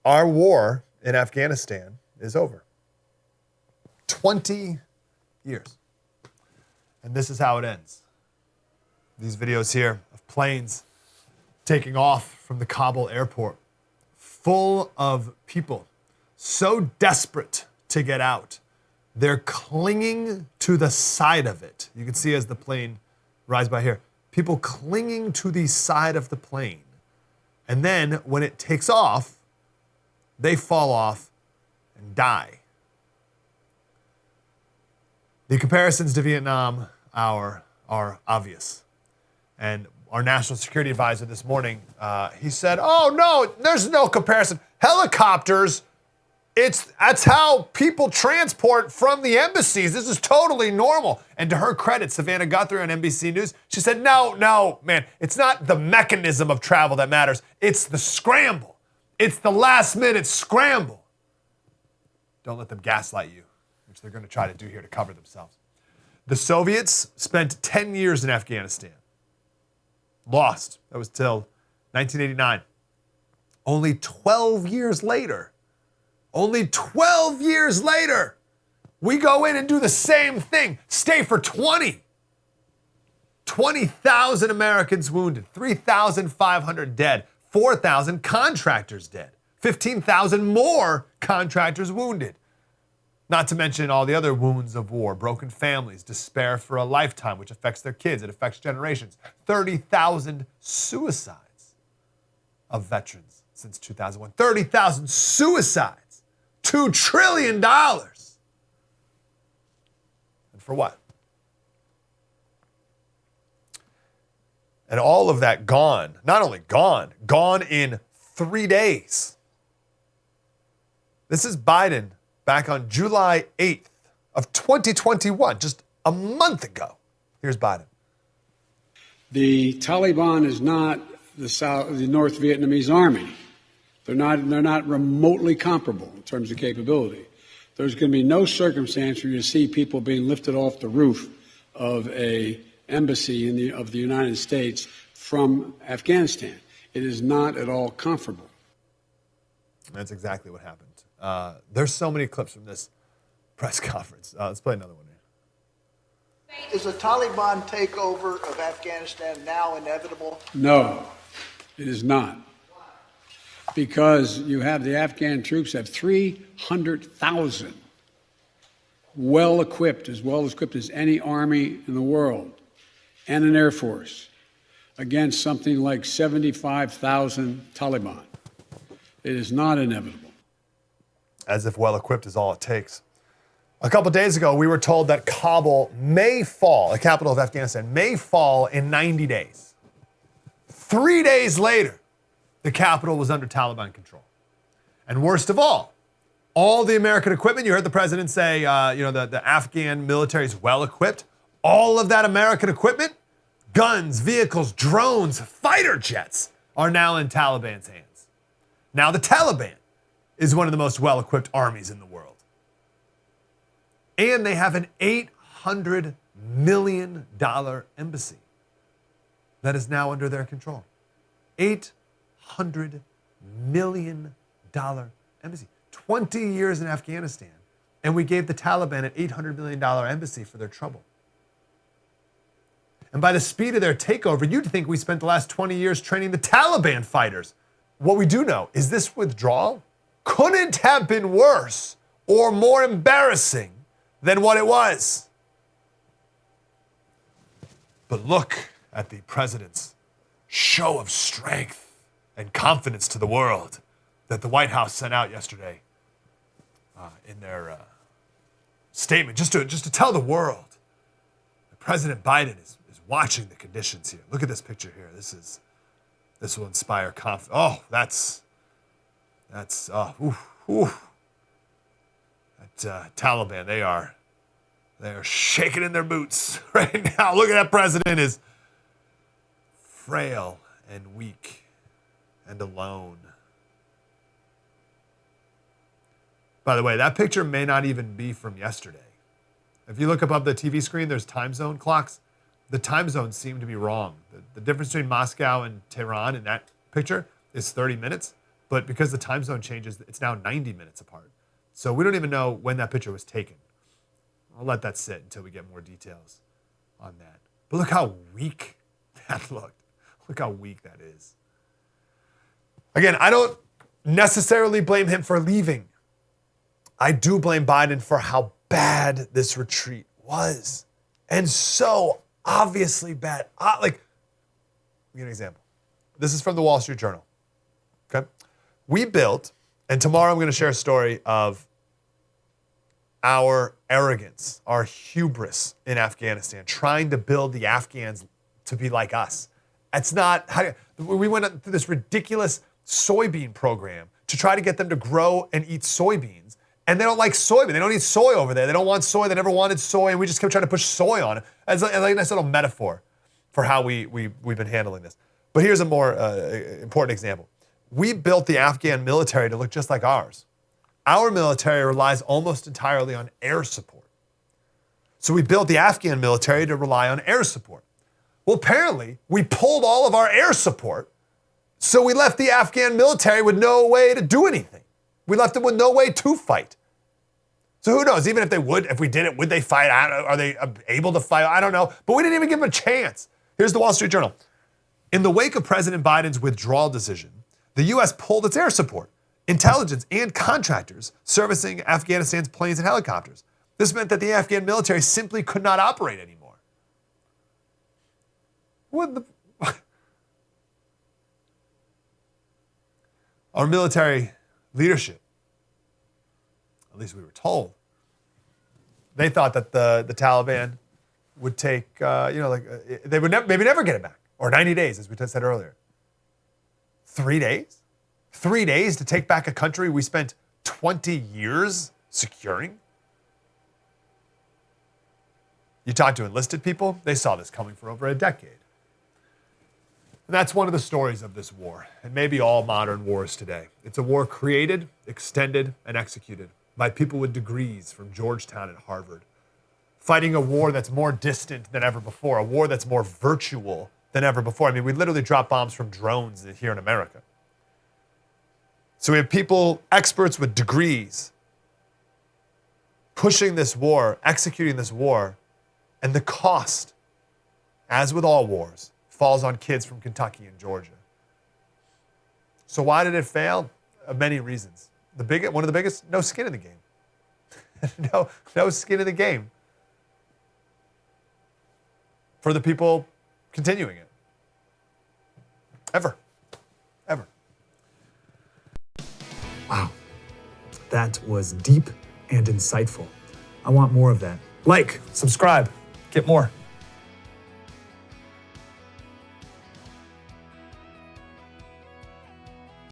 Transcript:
our war in Afghanistan is over. 20 years. And this is how it ends. These videos here of planes taking off from the Kabul airport, full of people so desperate to get out, they're clinging to the side of it. You can see as the plane rides by here, people clinging to the side of the plane. And then when it takes off, they fall off and die. The comparisons to Vietnam are obvious. And our national security advisor this morning, he said, oh no, there's no comparison. Helicopters, that's how people transport from the embassies. This is totally normal. And to her credit, Savannah Guthrie on NBC News, she said, no, man, it's not the mechanism of travel that matters. It's the scramble. It's the last minute scramble. Don't let them gaslight you, which they're going to try to do here to cover themselves. The Soviets spent 10 years in Afghanistan. Lost. That was till 1989. Only 12 years later, we go in and do the same thing. Stay for 20. 20,000 Americans wounded, 3,500 dead, 4,000 contractors dead, 15,000 more contractors wounded. Not to mention all the other wounds of war, broken families, despair for a lifetime, which affects their kids, it affects generations. 30,000 suicides of veterans since 2001. 30,000 suicides. $2 trillion. And for what? And all of that gone, not only gone in 3 days. This is Biden back on July 8th of 2021, just a month ago. Here's Biden. The Taliban is not the North Vietnamese army. They're not remotely comparable in terms of capability. There's going to be no circumstance where you see people being lifted off the roof of a embassy of the United States from Afghanistan. It is not at all comparable. That's exactly what happened. There's so many clips from this press conference. Let's play another one here. Is a Taliban takeover of Afghanistan now inevitable? No, it is not. Because you have the Afghan troops have 300,000 well-equipped as any army in the world, and an air force against something like 75,000 Taliban. It is not inevitable. As if well-equipped is all it takes. A couple days ago, we were told that Kabul may fall, the capital of Afghanistan, may fall in 90 days. 3 days later, the capital was under Taliban control. And worst of all the American equipment, you heard the president say, the Afghan military is well-equipped. All of that American equipment, guns, vehicles, drones, fighter jets, are now in Taliban's hands. Now the Taliban is one of the most well-equipped armies in the world. And they have an $800 million embassy that is now under their control. $800 million embassy. 20 years in Afghanistan, and we gave the Taliban an $800 million embassy for their trouble. And by the speed of their takeover, you'd think we spent the last 20 years training the Taliban fighters. What we do know is this withdrawal couldn't have been worse or more embarrassing than what it was. But look at the president's show of strength and confidence to the world that the White House sent out yesterday in their statement, just to tell the world that President Biden is watching the conditions here. Look at this picture here. This will inspire confidence. Oh, that's that Taliban, they are shaking in their boots right now. Look at that president is frail and weak and alone. By the way, that picture may not even be from yesterday. If you look above the TV screen, there's time zone clocks. The time zones seem to be wrong. The difference between Moscow and Tehran in that picture is 30 minutes. But because the time zone changes, it's now 90 minutes apart. So we don't even know when that picture was taken. I'll let that sit until we get more details on that. But look how weak that looked. Look how weak that is. Again, I don't necessarily blame him for leaving. I do blame Biden for how bad this retreat was. And so obviously bad. Like, let me give you an example. This is from the Wall Street Journal. Okay? We built, and tomorrow I'm going to share a story of our arrogance, our hubris in Afghanistan, trying to build the Afghans to be like us. It's not, we went through this ridiculous soybean program to try to get them to grow and eat soybeans. And they don't like soybean. They don't eat soy over there. They don't want soy. They never wanted soy. And we just kept trying to push soy on it. It's like a nice little metaphor for how we've been handling this. But here's a more important example. We built the Afghan military to look just like ours. Our military relies almost entirely on air support. So we built the Afghan military to rely on air support. Well, apparently, we pulled all of our air support, so we left the Afghan military with no way to do anything. We left them with no way to fight. So who knows, even if we did it, would they fight? Are they able to fight? I don't know. But we didn't even give them a chance. Here's the Wall Street Journal. In the wake of President Biden's withdrawal decision, the U.S. pulled its air support, intelligence, and contractors servicing Afghanistan's planes and helicopters. This meant that the Afghan military simply could not operate anymore. What the? Our military leadership, at least we were told, they thought that the Taliban would take, they would maybe never get it back, or 90 days, as we said earlier. 3 days? 3 days to take back a country we spent 20 years securing? You talk to enlisted people, they saw this coming for over a decade. And that's one of the stories of this war, and maybe all modern wars today. It's a war created, extended, and executed by people with degrees from Georgetown and Harvard, fighting a war that's more distant than ever before, a war that's more virtual than ever before. I mean, we literally drop bombs from drones here in America. So we have people, experts with degrees, pushing this war, executing this war, and the cost, as with all wars, falls on kids from Kentucky and Georgia. So why did it fail? Many reasons. One of the biggest, no skin in the game. no skin in the game for the people continuing it. Ever. Wow, that was deep and insightful. I want more of that. Like, subscribe, get more.